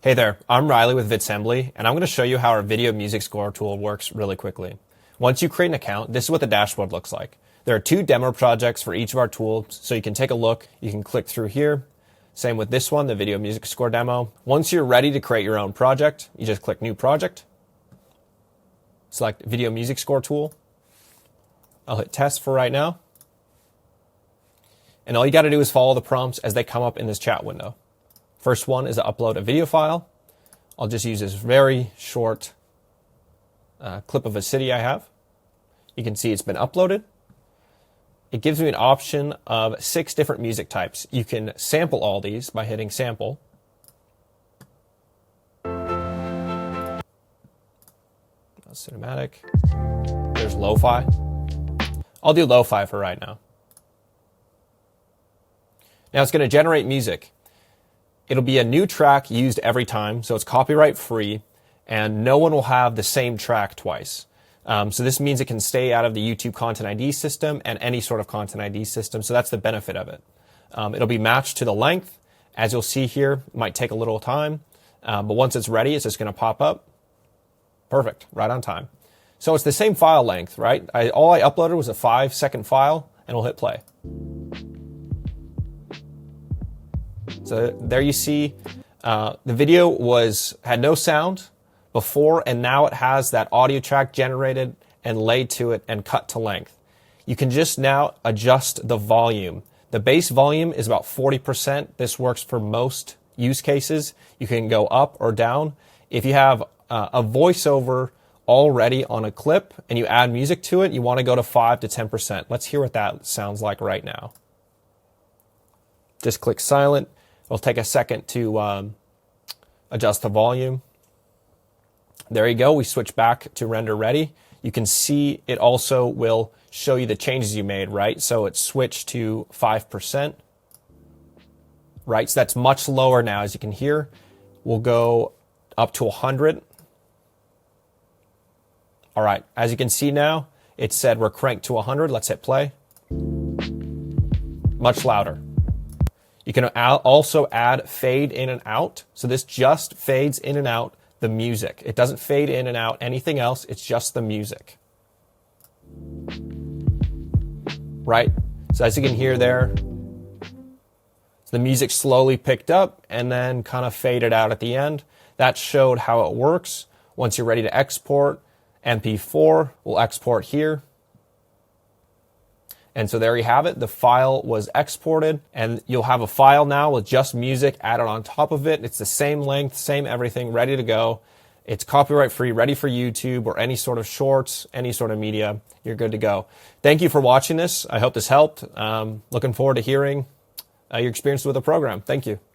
Hey there, I'm Riley with Vidsembly, and I'm going to show you how our video music score tool works really quickly. Once you create an account, this is what the dashboard looks like. There are 2 demo projects for each of our tools, so you can take a look. You can click through here. Same with this one, the video music score demo. Once you're ready to create your own project, you just click New Project, select Video Music Score Tool. I'll hit Test for right now. And all you got to do is follow the prompts as they come up in this chat window. First one is to upload a video file. I'll just use this very short clip of a city I have. You can see it's been uploaded. It gives me an option of 6 different music types. You can sample all these by hitting Sample. Cinematic. There's Lo-Fi. I'll do Lo-Fi for right now. Now it's going to generate music. It'll be a new track used every time, so it's copyright free, and no one will have the same track twice. So this means it can stay out of the YouTube Content ID system and any sort of Content ID system, so that's the benefit of it. It'll be matched to the length. As you'll see here, it might take a little time, but once it's ready, it's just going to pop up. Perfect, right on time. So it's the same file length, right? All I uploaded was a 5-second file, and we'll hit play. So there you see the video had no sound before, and now it has that audio track generated and laid to it and cut to length. You can just now adjust the volume. The base volume is about 40%. This works for most use cases. You can go up or down. If you have a voiceover already on a clip and you add music to it, you want to go to 5 to 10%. Let's hear what that sounds like right now. Just click silent. It'll take a second to adjust the volume. There you go. We switch back to render ready. You can see it also will show you the changes you made, right? So it's switched to 5%, right? So that's much lower now, as you can hear. We'll go up to 100. All right. As you can see now, it said we're cranked to 100. Let's hit play. Much louder. You can also add fade in and out. So this just fades in and out the music. It doesn't fade in and out anything else. It's just the music. Right? So as you can hear there, the music slowly picked up and then kind of faded out at the end. That showed how it works. Once you're ready to export, MP4 will export here. And so there you have it. The file was exported, and you'll have a file now with just music added on top of it. It's the same length, same everything, ready to go. It's copyright free, ready for YouTube or any sort of shorts, any sort of media. You're good to go. Thank you for watching this. I hope this helped. Looking forward to hearing your experience with the program. Thank you.